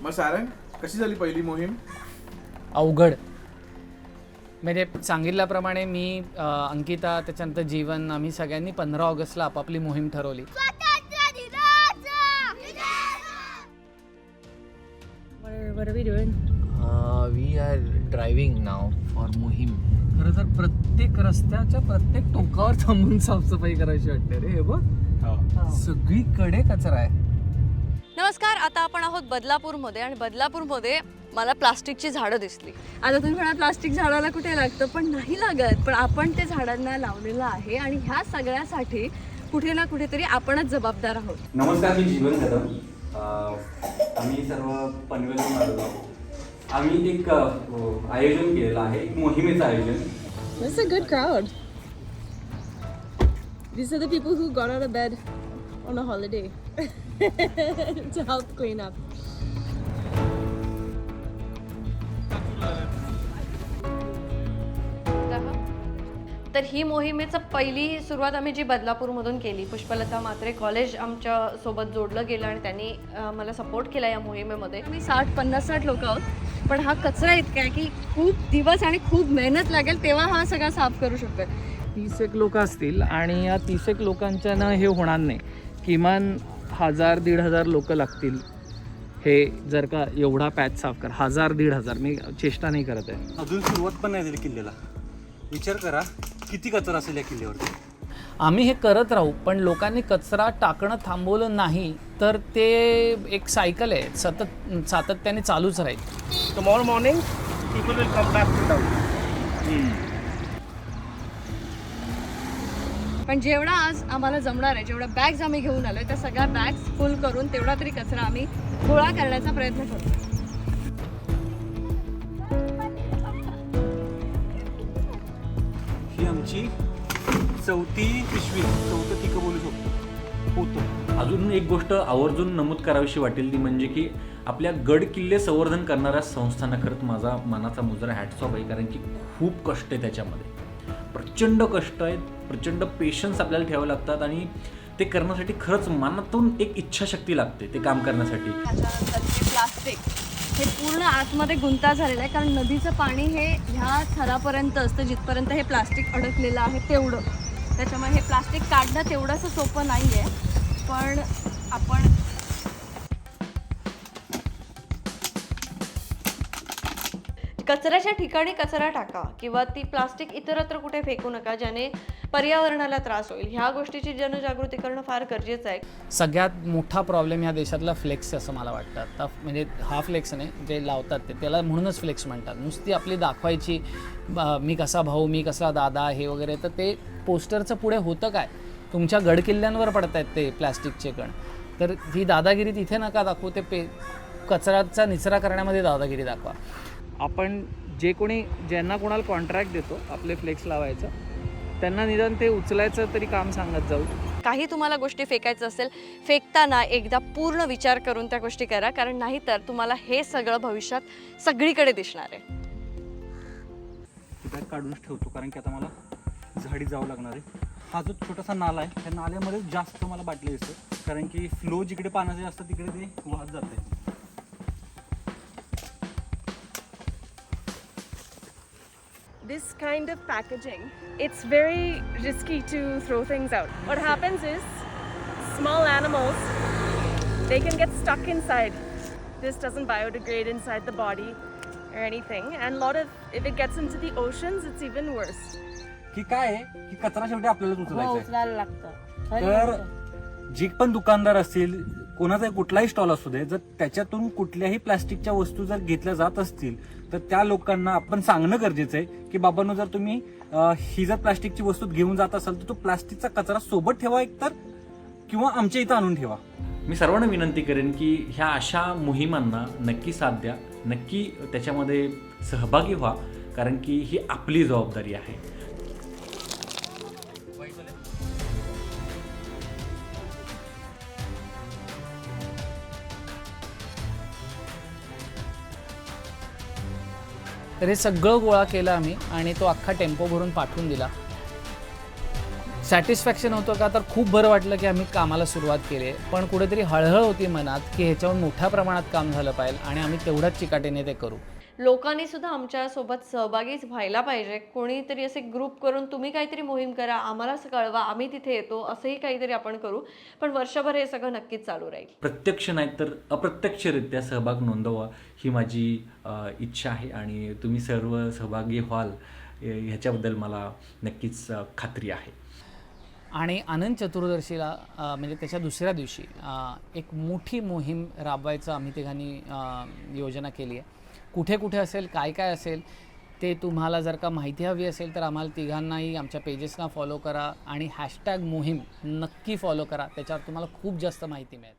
मग सारंग, कशी झाली पहिली मोहीम? अवघड. म्हणजे सांगितल्याप्रमाणे मी अंकिता त्याच्यानंतर जीवन आम्ही सगळ्यांनी 15 ऑगस्टला आपापली मोहीम ठरवली. What are we doing? We are driving now for मोहीम. खरं तर प्रत्येक रस्त्याच्या प्रत्येक टोकावर थांबून साफसफाई करायची वाटते रे. हे बघ सगळीकडे कचरा आहे. नमस्कार, आता आपण आहोत बदलापूरमध्ये आणि बदलापूरमध्ये मला प्लास्टिकची झाडं दिसली. आता तुम्ही म्हणा प्लास्टिक झाडाला कुठे लागतं, पण नाही लागत. पण आपण ते झाडांना लावलेलं आहे आणि ह्या सगळ्यासाठी कुठे ना कुठेतरी आपणच जबाबदार आहोत. नमस्कार, मी जीवन कदम. आम्ही सर्व पनवेलहून आलेलो आहोत. आम्ही एक आयोजन केलेलं आहे, एक मोहिमेचं आयोजन. That's a good crowd. These are the people who got out of bed on a holiday to help clean up. तर ही मोहिमेचं पहिली सुरुवात आम्ही जी बदलापूरमधून केली, पुष्पलता म्हात्रे कॉलेज आमच्या सोबत जोडलं गेलं आणि त्यांनी मला सपोर्ट केला या मोहिमेमध्ये. आम्ही 50-60 लोक आहोत, पण हा कचरा इतका आहे की खूप दिवस आणि खूप मेहनत लागेल तेव्हा हा सगळा साफ करू शकतो. 30 लोक असतील आणि या 30 लोकांच्या ना हे होणार नाही. किमान 1000-1500 लोक लागतील हे जर का एवढा पॅच साफ कर. 1000-1500, मी चेष्टा नाही करत आहे. अजून सुरुवात पण नाही झाली किल्ल्याला. विचार करा किती कचरा असेल या किल्ल्यावरती. आम्ही हे करत राहू, पण लोकांनी कचरा टाकणं थांबवलं नाही तर ते एक सायकल आहे, सातत्याने चालूच राहील. Tomorrow morning, people will come back to town. पण जेवढा आज आम्हाला जमणार आहे, जेवढ्या बॅग्स आम्ही घेऊन आलोय त्या सगळ्या बॅग्स फुल करून तेवढा तरी कचरा आम्ही गोळा करण्याचा प्रयत्न करतो. ही आमची चौथी पिशवी, चौथं तिकं बोलू शकतो होतं. अजून एक गोष्ट आवर्जून नमूद करावीशी वाटेल ती म्हणजे की आपल्या गड किल्ले संवर्धन करणाऱ्या संस्थांना खरंच माझा मनाचा मुजरा हॅट्स ऑफ आहे. कारण की खूप कष्ट आहे त्याच्यामध्ये, प्रचंड कष्ट आहेत, प्रचंड पेशन्स आपल्याला ठेवावे लागतात आणि ते करण्यासाठी खरंच मनातून एक इच्छाशक्ती लागते ते काम करण्यासाठी. त्याच्यानंतर प्लास्टिक हे पूर्ण आतमध्ये गुंता झालेलं आहे, कारण नदीचं पाणी हे ह्या थरापर्यंत असतं जिथपर्यंत हे प्लास्टिक अडकलेलं आहे तेवढं. त्याच्यामुळे हे प्लास्टिक काढणं तेवढंसं सोपं नाही आहे. पण आपण कचऱ्याच्या ठिकाणी कचरा टाका किंवा ती प्लास्टिक इतरत्र कुठे फेकू नका, ज्याने पर्यावरणाला त्रास होईल. ह्या गोष्टीची जनजागृती करणं फार गरजेचं आहे. सगळ्यात मोठा प्रॉब्लेम ह्या देशातला फ्लेक्स असं मला वाटतं. आता म्हणजे हा फ्लेक्स नाही, जे लावतात ते त्याला म्हणूनच फ्लेक्स म्हणतात. नुसती आपली दाखवायची मी कसा भाऊ, मी कसा दादा हे वगैरे, तर ते पोस्टरचं पुढे होतं काय? तुमच्या गडकिल्ल्यांवर पडत आहेत ते प्लॅस्टिकचे कण. तर ही दादागिरी तिथे नका दाखवू, ते कचऱ्याचा निचरा करण्यामध्ये दादागिरी दाखवा. आपण जे कोणी ज्यांना कोणाला कॉन्ट्रॅक्ट देतो आपले फ्लेक्स लावायचं, त्यांना निदान ते उचलायचं तरी काम सांगत जाऊ. काही तुम्हाला गोष्टी फेकायचं असेल, फेकताना एकदा पूर्ण विचार करून त्या गोष्टी करा, कारण नाहीतर तुम्हाला हे सगळं भविष्यात सगळीकडे दिसणार आहे. बॅग काढूनच ठेवतो कारण की आता मला झाडी जावं लागणार आहे. हा जो छोटासा नाला आहे, त्या नाल्यामध्ये जास्त मला बाटली दिसतं कारण की फ्लो जिकडे पाण्याचे असतं तिकडे ते वाहत जाते. This kind of packaging, it's very risky to throw things out. What happens is small animals, they can get stuck inside. This doesn't biodegrade inside the body or anything, and if it gets into the oceans, it's even worse. की काय आहे की कचरा शेवटी आपल्यालाच उचलायचा आहे. लागतं. तर जे पण दुकानदार असतील, कोणाचा कुठलाही स्टॉल असू दे, जर त्याच्यातून कुठल्याही प्लास्टिकच्या वस्तू जर घेतल्या जात असतील तर त्या लोकांना आपण सांगणं गरजेचं आहे की बाबांनो, जर तुम्ही ही जर प्लास्टिकची वस्तू घेऊन जात असाल तर तो प्लास्टिकचा कचरा सोबत ठेवा एकतर, किंवा आमच्या इथं आणून ठेवा. मी सर्वांना विनंती करेन की ह्या अशा मोहिमांना नक्की साथ द्या, नक्की त्याच्यामध्ये सहभागी व्हा, कारण की ही आपली जबाबदारी आहे. तर हे सगळं गोळा केलं आम्ही आणि तो अख्खा टेम्पो भरून पाठवून दिला. सॅटिस्फॅक्शन होतं का, तर खूप बरं वाटलं की आम्ही कामाला सुरुवात केली आहे, पण कुठेतरी हळहळ होती मनात की ह्याच्यावर मोठ्या प्रमाणात काम झालं पाहिजे आणि आम्ही तेवढ्याच चिकाटीने ते करू. लोकांनी सुद्धा आमच्यासोबत सहभागी व्हायला पाहिजे. कोणीतरी असे ग्रुप करून तुम्ही काहीतरी मोहीम करा, आम्हाला कळवा, आम्ही तिथे येतो, असंही काहीतरी आपण करू. पण वर्षभर हे सगळं नक्कीच चालू राहील. प्रत्यक्ष नाही तर अप्रत्यक्षरित्या सहभाग नोंदवा ही माझी इच्छा आहे आणि तुम्ही सर्व सहभागी व्हाल ह्याच्याबद्दल मला नक्कीच खात्री आहे. आणि अनंत चतुर्दशीला म्हणजे त्याच्या दुसऱ्या दिवशी एक मोठी मोहीम राबवायचं आम्ही तिघांनी योजना केली आहे. कुठे कुठे असेल, काय काय असेल ते तुम्हाला जर का माहिती हवी असेल तर आम्हाला तिघांनाही आमच्या पेजेसना फॉलो करा आणि #मोहीम नक्की फॉलो करा. त्याच्यावर तुम्हाला खूप जास्त माहिती मिळेल.